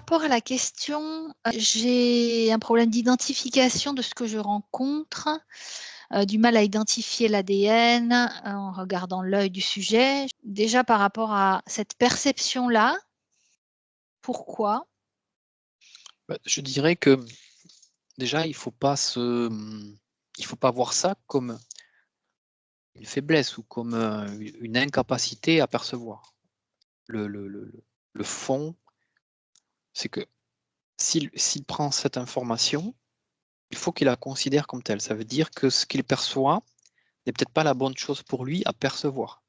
rapport à la question, j'ai un problème d'identification de ce que je rencontre, du mal à identifier l'ADN, en regardant l'œil du sujet. Déjà par rapport à cette perception-là, pourquoi? Bah, je dirais que déjà, il faut pas voir ça comme une faiblesse ou comme, une incapacité à percevoir. Le fond, c'est que s'il prend cette information, il faut qu'il la considère comme telle. Ça veut dire que ce qu'il perçoit n'est peut-être pas la bonne chose pour lui à percevoir.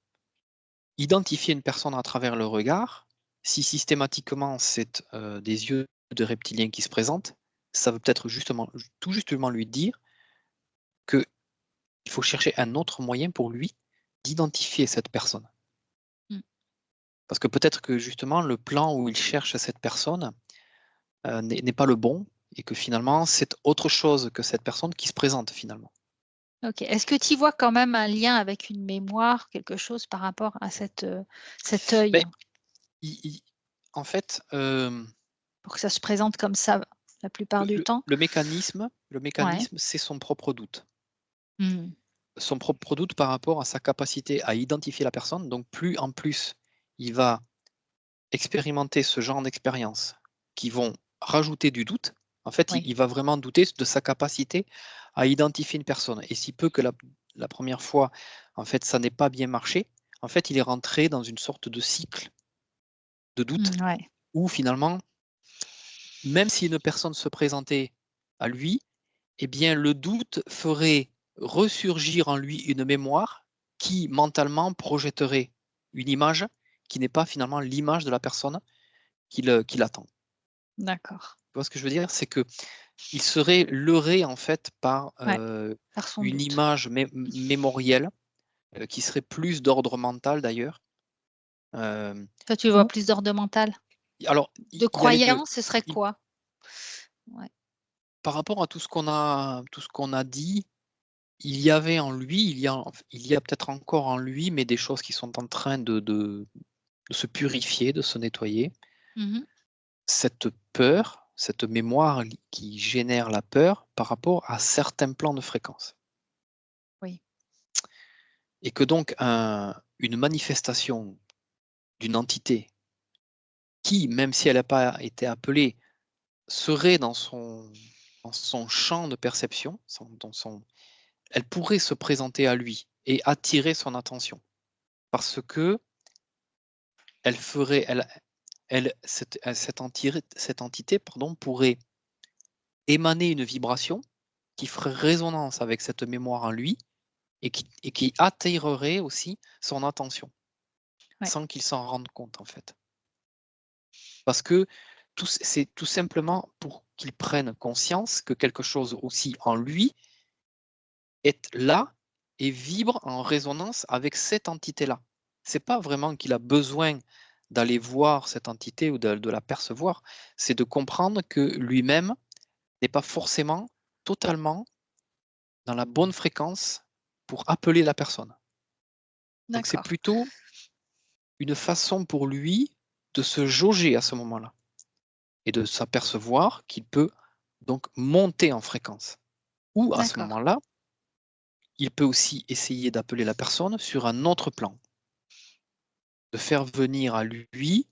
Identifier une personne à travers le regard, si systématiquement c'est, des yeux de reptilien qui se présentent, ça veut peut-être justement tout justement lui dire qu'il faut chercher un autre moyen pour lui d'identifier cette personne. Mmh. Parce que peut-être que justement le plan où il cherche cette personne, n'est pas le bon et que finalement c'est autre chose que cette personne qui se présente finalement. OK. Est-ce que tu y vois quand même un lien avec une mémoire, quelque chose par rapport à cet œil? Mais i en fait, Pour que ça se présente comme ça la plupart du temps? le Ouais. mécanisme, c'est son propre doute. Mmh. Son propre doute par rapport à sa capacité à identifier la personne, donc plus en plus il va expérimenter ce genre d'expériences qui vont rajouter du doute, en fait, il Oui. il va vraiment douter de sa capacité à identifier une personne et si peu que la 1re fois, en fait, ça n'ait pas bien marché, en fait, il est rentré dans une sorte de cycle de doute Mmh, ouais. où finalement, même si une personne se présentait à lui, eh bien, le doute ferait ressurgir en lui une mémoire qui, mentalement, projetterait une image qui n'est pas finalement l'image de la personne qu'il attend. D'accord. Tu vois ce que je veux dire? C'est qu'il serait leurré, en fait, par, Ouais, par son une doute. image mémorielle, qui serait plus d'ordre mental d'ailleurs, hem, Toi, tu vois ou plus d'ordre mental? alors De il y a les 2. croyance, ce serait Il quoi? Ouais. Par rapport à tout ce qu'on a dit, il y avait en lui, il y a peut-être encore en lui, mais des choses qui sont en train de se purifier, de se nettoyer. Mmh mh. Cette peur, cette mémoire li qui génère la peur par rapport à certains plans de fréquence Oui. et que donc une manifestation d'une entité qui, même si elle n'a pas été appelée, serait dans son champ de perception, dans son elle pourrait se présenter à lui et attirer son attention. Parce que elle ferait cette entité, pardon, pourrait émaner une vibration qui ferait résonance avec cette mémoire en lui et qui attirerait aussi son attention, Ouais. sans qu'il s'en rende compte, en fait. Parce que c'est tout simplement pour qu'il prenne conscience que quelque chose aussi en lui est là et vibre en résonance avec cette entité-là. C'est pas vraiment qu'il a besoin d'aller voir cette entité ou de la percevoir, c'est de comprendre que lui-même n'est pas forcément totalement dans la bonne fréquence pour appeler la personne. Donc c'est D'accord. plutôt une façon pour lui de se jauger à ce moment-là et de s'apercevoir qu'il peut donc monter en fréquence. Ou à ce D'accord. moment-là, il peut aussi essayer d'appeler la personne sur un autre plan, de faire venir à lui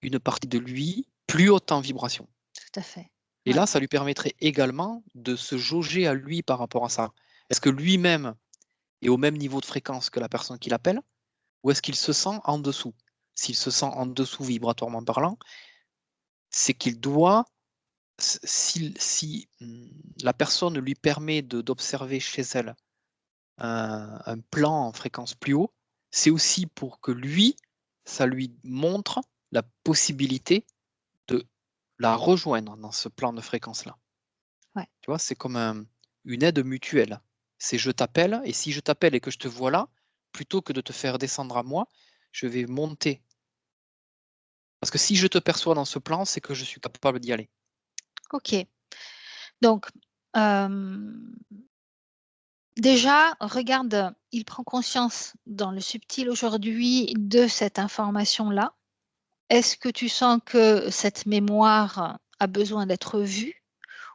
une partie de lui plus haute en vibration. Tout à fait. Et Ouais. là, ça lui permettrait également de se jauger à lui par rapport à ça. Est-ce que lui-même est au même niveau de fréquence que la personne qu'il appelle ou est-ce qu'il se sent en dessous? S'il se sent en dessous vibratoirement parlant, c'est qu'il doit si la personne lui permet d'observer chez elle un plan en fréquence plus haut, c'est aussi pour que lui, ça lui montre la possibilité de la rejoindre dans ce plan de fréquence-là. Ouais. Tu vois? C'est comme une aide mutuelle. C'est je t'appelle et si je t'appelle et que je te vois là, plutôt que de te faire descendre à moi, je vais monter. Parce que si je te perçois dans ce plan, c'est que je suis capable d'y aller. OK. Donc, hem, déjà, regarde, il prend conscience dans le subtil aujourd'hui de cette information-là. est-ce que tu sens que cette mémoire a besoin d'être vue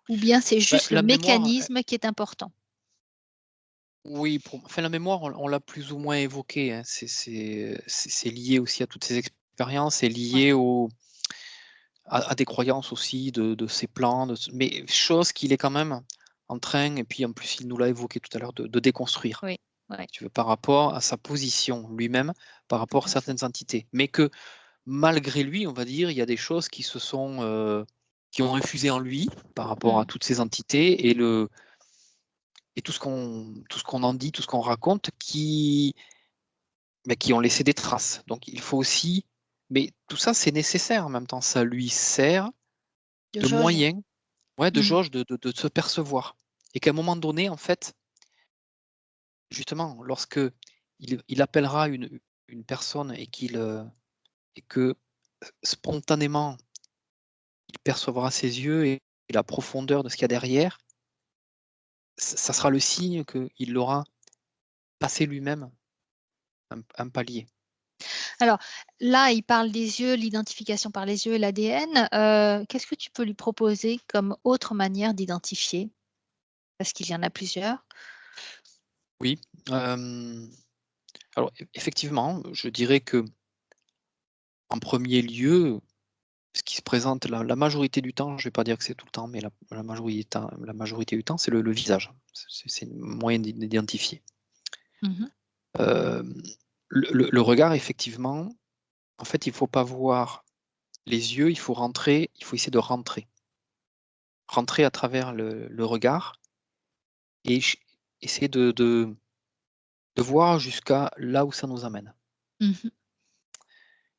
ou bien c'est juste le La mémoire, mécanisme qui est important? oui, la mémoire, on l'a plus ou moins évoqué, hein. C'est lié aussi à toutes ces expériences, c'est Ouais, lié à des croyances aussi de ses plans, mais chose qu'il est quand même en train, et puis en plus il nous l'a évoqué tout à l'heure, de déconstruire, oui, ouais, si tu veux, par rapport à sa position lui-même, par tout rapport à à fait. certaines entités. Mais que malgré lui, on va dire, il y a des choses qui ont infusé en lui par rapport à Mmh. toutes ces entités, et tout ce qu'on en dit, tout ce qu'on raconte, qui ont laissé des traces. Donc il faut aussi, mais tout ça, c'est nécessaire en même temps. Ça lui sert De de jauge? moyen, ouais, de Mmh. jauge, de se percevoir, et qu'à un moment donné, en fait, justement, lorsque il appellera une personne, et que spontanément, il percevra ses yeux et la profondeur de ce qu'il y a derrière, ça sera le signe qu'il aura passé lui-même un palier. Alors là, il parle des yeux, l'identification par les yeux et l'ADN. Qu'est-ce que tu peux lui proposer comme autre manière d'identifier? Parce qu'il y en a plusieurs. Oui, alors effectivement, je dirais que en premier lieu, ce qui se présente la majorité du temps, je ne vais pas dire que c'est tout le temps, mais la majorité du temps, c'est le visage. C'est un moyen d'identifier. Mmh. Hem, le regard, effectivement, en fait, il ne faut pas voir les yeux, il faut essayer de rentrer. Rentrer à travers le regard, et essayer de voir jusqu'à là où ça nous amène. Mmh.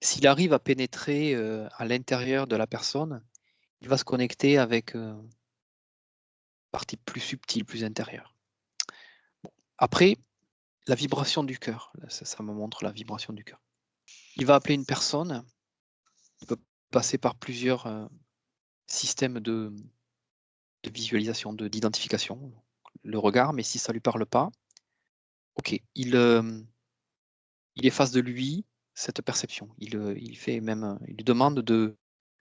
S'il arrive à pénétrer, à l'intérieur de la personne, il va se connecter avec, partie plus subtile, plus intérieure. Après, la vibration du cœur, là, ça me montre la vibration du cœur. Il va appeler une personne, il peut passer par plusieurs, systèmes de visualisation, d'identification, le regard, mais si ça lui parle pas, OK, il efface de lui cette perception. Il fait même, il lui demande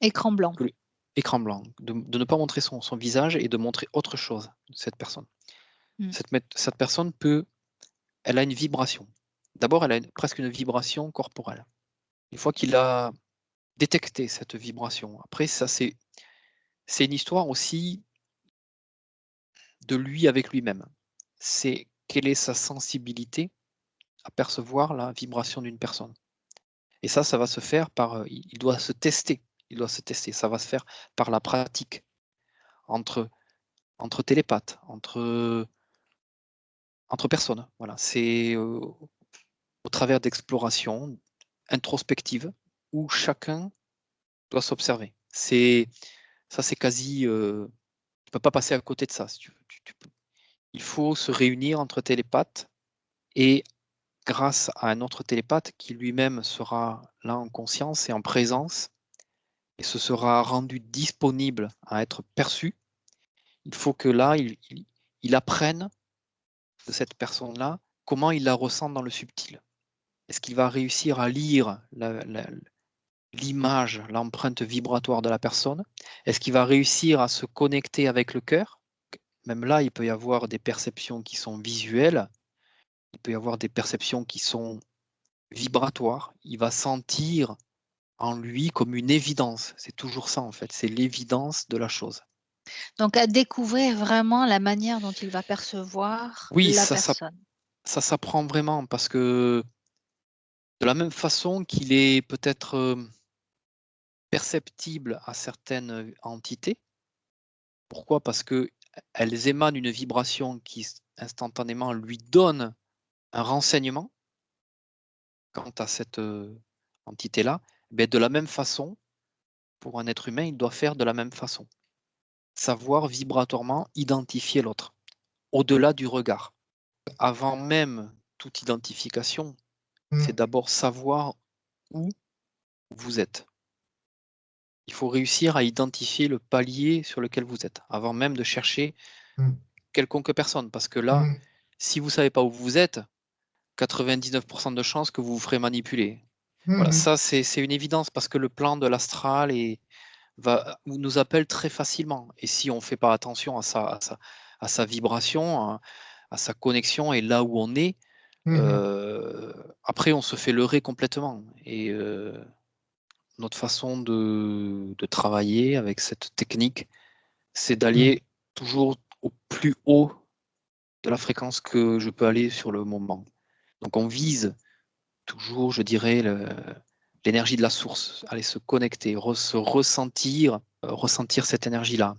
Écran blanc. que écran blanc, de ne pas montrer son visage et de montrer autre chose de cette personne. Mmh. Cette personne elle a une vibration. D'abord, elle a presque une vibration corporelle. Une fois qu'il a détecté cette vibration, après ça, c'est une histoire aussi de lui avec lui-même. C'est quelle est sa sensibilité à percevoir la vibration d'une personne. Et ça va se faire par, il doit se tester. Il doit se tester. Ça va se faire par la pratique entre télépathes, entre personnes. Voilà, c'est, au travers d'explorations introspectives où chacun doit s'observer. C'est quasi, tu peux pas passer à côté de ça, si tu veux. Il faut se réunir entre télépathes, et grâce à un autre télépathe qui lui-même sera là en conscience et en présence, et se sera rendu disponible à être perçu. Il faut que là, il apprenne de cette personne-là comment il la ressent dans le subtil. Est-ce qu'il va réussir à lire l'image, l'empreinte vibratoire de la personne? Est-ce qu'il va réussir à se connecter avec le cœur? Même là, il peut y avoir des perceptions qui sont visuelles, il peut y avoir des perceptions qui sont vibratoires. Il va sentir en lui comme une évidence. C'est toujours ça, en fait, c'est l'évidence de la chose. Donc à découvrir vraiment la manière dont il va percevoir Oui, la ça personne. ça s'apprend vraiment, parce que de la même façon qu'il est peut-être, perceptible à certaines entités. Pourquoi? Parce qu'elles émanent une vibration qui instantanément lui donne un renseignement quant à cette, entité-là. Beh, de la même façon, pour un être humain, il doit faire de la même façon. Savoir vibratoirement identifier l'autre, au-delà du regard. Avant même toute identification, c'est d'abord savoir où vous êtes. Il faut réussir à identifier le palier sur lequel vous êtes, avant même de chercher Mmh. quelconque personne. Parce que là, si vous ne savez pas où vous êtes, 99 de chances que vous vous ferez manipuler. Voilà, Mhm. ça c'est une évidence parce que le plan de l'astral nous appelle très facilement. Et si on ne fait pas attention à sa vibration, à sa connexion et là où on est, Mhm. après on se fait leurrer complètement. Et notre façon de travailler avec cette technique, c'est Mhm. d'aller toujours au plus haut de la fréquence que je peux aller sur le moment. Donc on vise toujours, je dirais, l'énergie de la source, aller se connecter, se ressentir, ressentir cette énergie-là.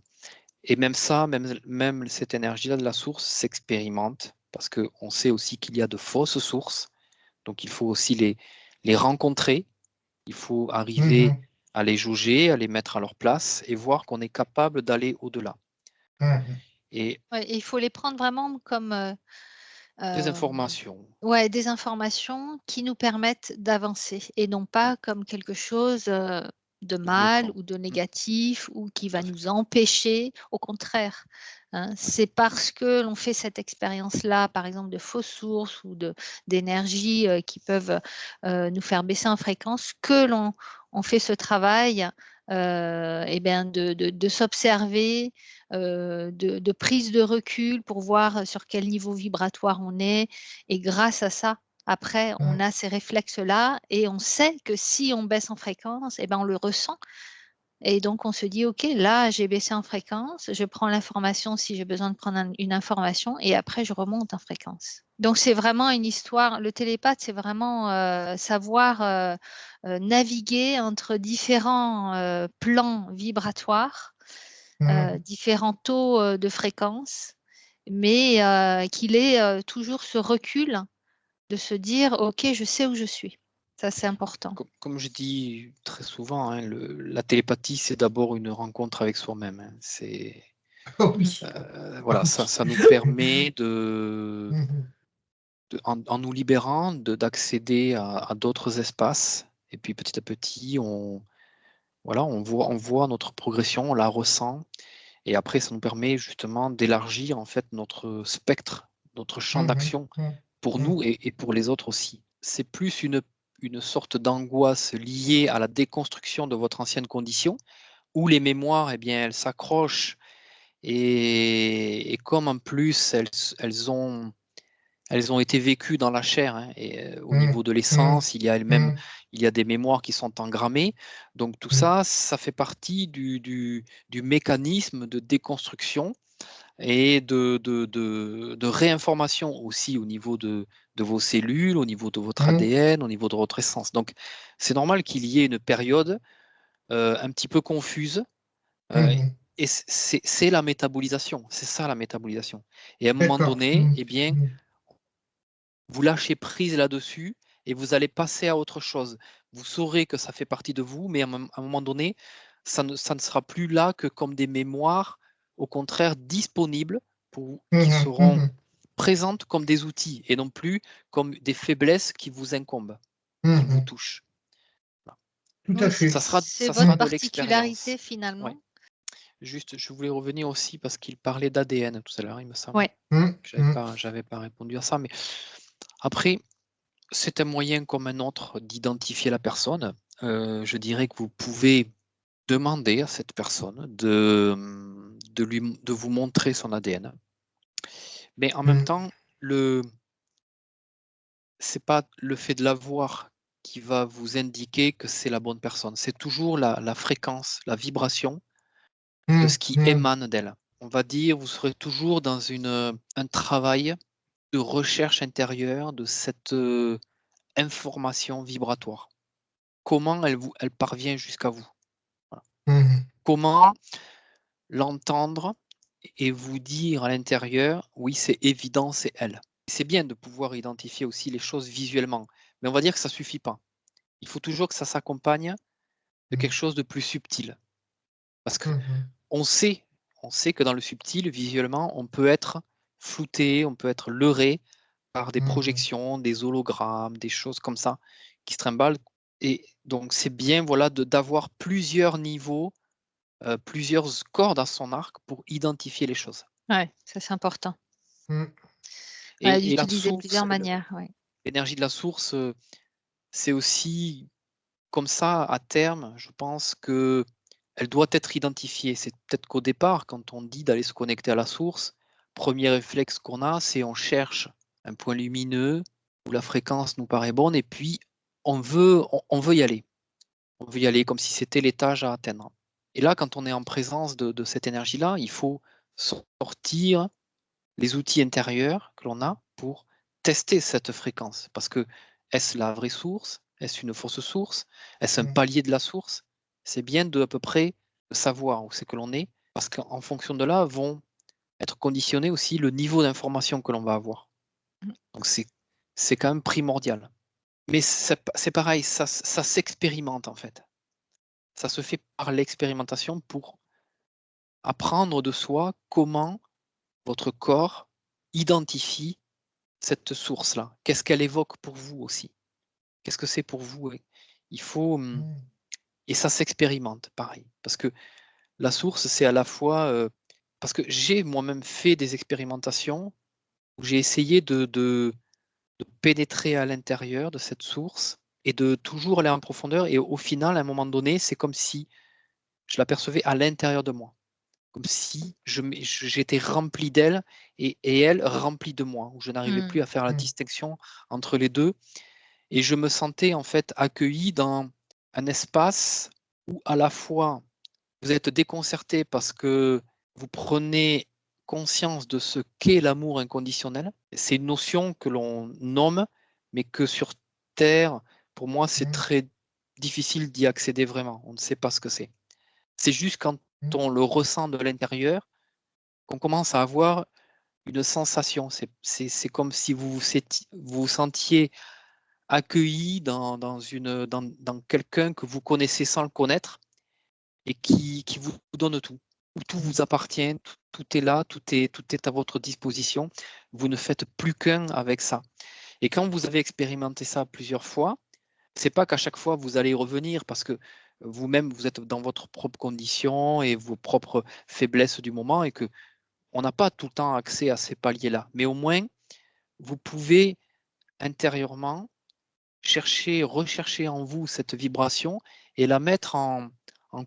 Et même ça, même cette énergie-là de la source s'expérimente, parce qu'on sait aussi qu'il y a de fausses sources, donc il faut aussi les rencontrer, il faut arriver Mhm. à les jauger, à les mettre à leur place et voir qu'on est capable d'aller au-delà. Mhm. Et Ouais, et il faut les prendre vraiment comme des euh, informations. ouais, des informations qui nous permettent d'avancer et non pas comme quelque chose de De mal bloquant. ou de Mm, négatif ou qui tout va à fait. nous empêcher. Au contraire, hein. C'est parce que l'on fait cette expérience-là, par exemple de fausses sources ou d'énergie qui peuvent nous faire baisser en fréquence, que l'on on fait ce travail eh bien de s'observer, de prise de recul pour voir sur quel niveau vibratoire on est. Et grâce à ça, après, on a ces réflexes-là et on sait que si on baisse en fréquence, eh ben, on le ressent. Et donc, on se dit, OK, là, j'ai baissé en fréquence, je prends l'information si j'ai besoin de prendre une information et après, je remonte en fréquence. Donc, c'est vraiment une histoire. Le télépathe, c'est vraiment savoir naviguer entre différents plans vibratoires, Mhm. différents taux de fréquence, mais qu'il ait toujours ce recul de se dire, OK, je sais où je suis. Ça, c'est important. Comme je dis très souvent, hein, la télépathie, c'est d'abord une rencontre avec soi-même. Hein. Oh Mm. oui. Oh Voilà, oui. ça nous permet Mhm. en nous libérant, d'accéder à d'autres espaces. Et puis petit à petit, voilà, on voit notre progression, on la ressent. Et après, ça nous permet justement d'élargir en fait notre spectre, notre champ Mhm. d'action Mhm. pour Mhm. nous et pour les autres aussi. C'est plus une sorte d'angoisse liée à la déconstruction de votre ancienne condition, où les mémoires, eh bien, elles s'accrochent et comme en plus elles ont été vécues dans la chair, hein, et au Mhm. niveau de Mhm. l'essence, Mhm. il y a des mémoires qui sont engrammées. Donc tout Mhm. ça, ça fait partie du mécanisme de déconstruction et de réinformation aussi au niveau de vos cellules, au niveau de votre Mhm. ADN, au niveau de votre essence. Donc c'est normal qu'il y ait une période un petit peu confuse. euh, Mhm. et c'est la métabolisation, c'est ça la métabolisation. Et à un moment D'accord. donné, Mhm. eh bien, Mhm. vous lâchez prise là-dessus et vous allez passer à autre chose. Vous saurez que ça fait partie de vous, mais à un moment donné, ça ne sera plus là que comme des mémoires, au contraire disponibles qui Mhm. seront Mhm. présentes comme des outils et non plus comme des faiblesses qui vous incombent, qui vous Mhm. touchent. Voilà. Tout à Oui, fait. c'est Ça votre sera de Mhm. particularité l'expérience. Ouais. finalement. Juste, je voulais revenir aussi parce qu'il parlait d'ADN tout à l'heure, il me semble. Ouais. Mhm. Que Mhm. j'avais pas répondu à ça, mais après, c'est un moyen comme un autre d'identifier la personne. Je dirais que vous pouvez demander à cette personne de vous montrer son ADN. Mais en même Mhm. temps, c'est pas le fait de l'avoir qui va vous indiquer que c'est la bonne personne. C'est toujours la fréquence, la vibration de ce qui Mhm. émane d'elle. On va dire, vous serez toujours dans un travail de recherche intérieure de cette information vibratoire. Comment elle parvient jusqu'à vous? Voilà. Mhm. Comment l'entendre et vous dire à l'intérieur, oui, c'est évident, c'est elle. C'est bien de pouvoir identifier aussi les choses visuellement, mais on va dire que ça ne suffit pas. Il faut toujours que ça s'accompagne de quelque chose de plus subtil. Parce que Mhm. on sait, on sait que dans le subtil, visuellement, on peut être flouté, on peut être leurré par des Mhm. projections, des hologrammes, des choses comme ça qui se trimballent. Et donc, c'est bien voilà, d'avoir plusieurs niveaux, plusieurs cordes à son arc pour identifier les choses. Ouais, ça c'est important. Mhm. Ouais, Et la d'utiliser source, plusieurs manières. Ouais. l'énergie de la source, c'est aussi comme ça, à terme, je pense que elle doit être identifiée. C'est peut-être qu'au départ, quand on dit d'aller se connecter à la source, premier réflexe qu'on a, c'est on cherche un point lumineux où la fréquence nous paraît bonne et puis on veut y aller. On veut y aller comme si c'était l'étage à atteindre. Et là, quand on est en présence de cette énergie-là, il faut sortir les outils intérieurs que l'on a pour tester cette fréquence. Parce que est-ce la vraie source? Est-ce une fausse source? Est-ce un palier de la source? C'est bien de à peu près savoir où c'est que l'on est, parce qu'en fonction de là, vont être conditionnés aussi le niveau d'information que l'on va avoir. Donc c'est quand même primordial. Mais c'est pareil, ça s'expérimente en fait. Ça se fait par l'expérimentation pour apprendre de soi comment votre corps identifie cette source-là. Qu'est-ce qu'elle évoque pour vous aussi? Qu'est-ce que c'est pour vous? Il faut, et ça s'expérimente, pareil. Parce que la source, c'est à la fois, parce que j'ai moi-même fait des expérimentations où j'ai essayé de pénétrer à l'intérieur de cette source et de toujours aller en profondeur. Et au final, à un moment donné, c'est comme si je l'apercevais à l'intérieur de moi. Comme si j'étais rempli d'elle et elle remplie de moi, où je n'arrivais plus à faire la distinction entre les deux. Et je me sentais en fait accueilli dans un espace où à la fois vous êtes déconcerté parce que vous prenez conscience de ce qu'est l'amour inconditionnel. C'est une notion que l'on nomme, mais que sur Terre, pour moi, c'est très difficile d'y accéder vraiment. On ne sait pas ce que c'est. C'est juste quand on le ressent de l'intérieur qu'on commence à avoir une sensation. C'est comme si vous vous sentiez accueilli dans quelqu'un que vous connaissez sans le connaître et qui vous donne tout. Où tout vous appartient, tout est là, tout est à votre disposition. Vous ne faites plus qu'un avec ça. Et quand vous avez expérimenté ça plusieurs fois, c'est pas qu'à chaque fois vous allez y revenir parce que vous-même vous êtes dans votre propre condition et vos propres faiblesses du moment et que on n'a pas tout le temps accès à ces paliers-là. Mais au moins, vous pouvez intérieurement rechercher en vous cette vibration et la mettre en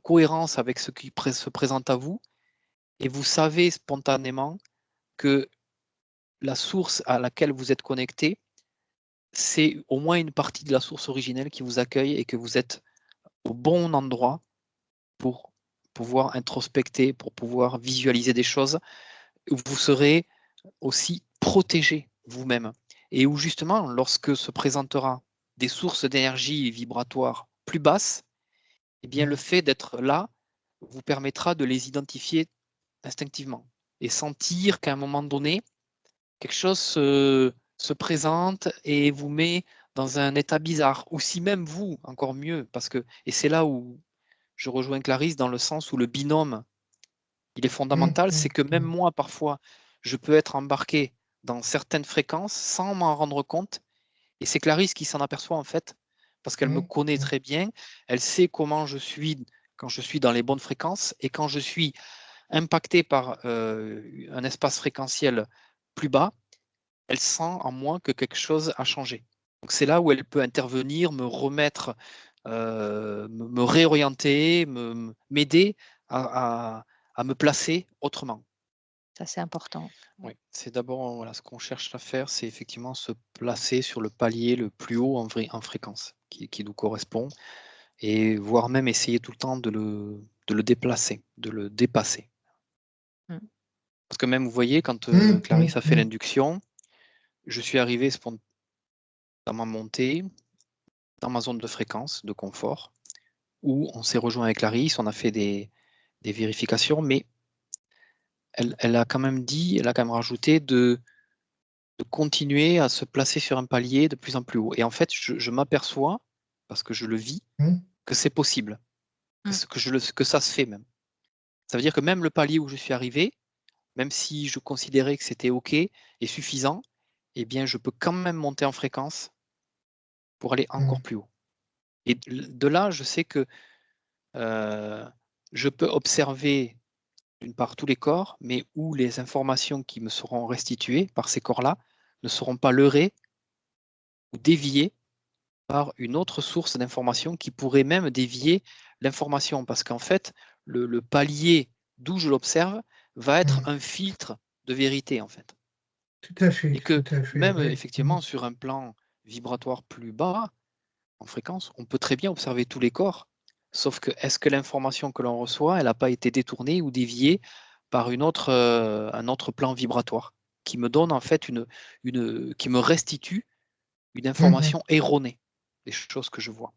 cohérence avec ce qui se présente à vous. Et vous savez spontanément que la source à laquelle vous êtes connecté, c'est au moins une partie de la source originelle qui vous accueille et que vous êtes au bon endroit pour pouvoir introspecter, pour pouvoir visualiser des choses, où vous serez aussi protégé vous-même. Et où justement, lorsque se présentera des sources d'énergie vibratoire plus basses, eh bien, le fait d'être là vous permettra de les identifier instinctivement et sentir qu'à un moment donné, quelque chose se présente et vous met dans un état bizarre. Ou si même vous, encore mieux, parce que, et c'est là où je rejoins Clarisse dans le sens où le binôme, il est fondamental, c'est que même moi, parfois, je peux être embarqué dans certaines fréquences sans m'en rendre compte. Et c'est Clarisse qui s'en aperçoit en fait, parce qu'elle me connaît très bien. Elle sait comment je suis quand je suis dans les bonnes fréquences et quand je suis impacté par un espace fréquentiel plus bas, elle sent en moi que quelque chose a changé. Donc c'est là où elle peut intervenir, me remettre, me réorienter, m'aider à me placer autrement. Ça, c'est important. Oui, c'est d'abord voilà, ce qu'on cherche à faire, c'est effectivement se placer sur le palier le plus haut en fréquence qui nous correspond et voire même essayer tout le temps de le déplacer, de le dépasser. Parce que même, vous voyez, quand Clarisse a fait l'induction, je suis arrivé dans ma montée, dans ma zone de fréquence, de confort, où on s'est rejoint avec Clarisse, on a fait des vérifications, mais elle a quand même dit, elle a quand même rajouté de continuer à se placer sur un palier de plus en plus haut. Et en fait, je m'aperçois, parce que je le vis, que c'est possible, que ça se fait même. Ça veut dire que même le palier où je suis arrivé, même si je considérais que c'était OK et suffisant, eh bien, je peux quand même monter en fréquence pour aller encore plus haut. Et de là, je sais que je peux observer d'une part tous les corps, mais où les informations qui me seront restituées par ces corps-là ne seront pas leurrées ou déviées par une autre source d'information qui pourrait même dévier l'information, parce qu'en fait, le palier d'où je l'observe va être un filtre de vérité, en fait. Tout à fait, Et que tout à fait, même oui. effectivement sur un plan vibratoire plus bas, en fréquence, on peut très bien observer tous les corps, sauf que est-ce que l'information que l'on reçoit, elle n'a pas été détournée ou déviée par un autre plan vibratoire qui me donne en fait qui me restitue une information erronée des choses que je vois.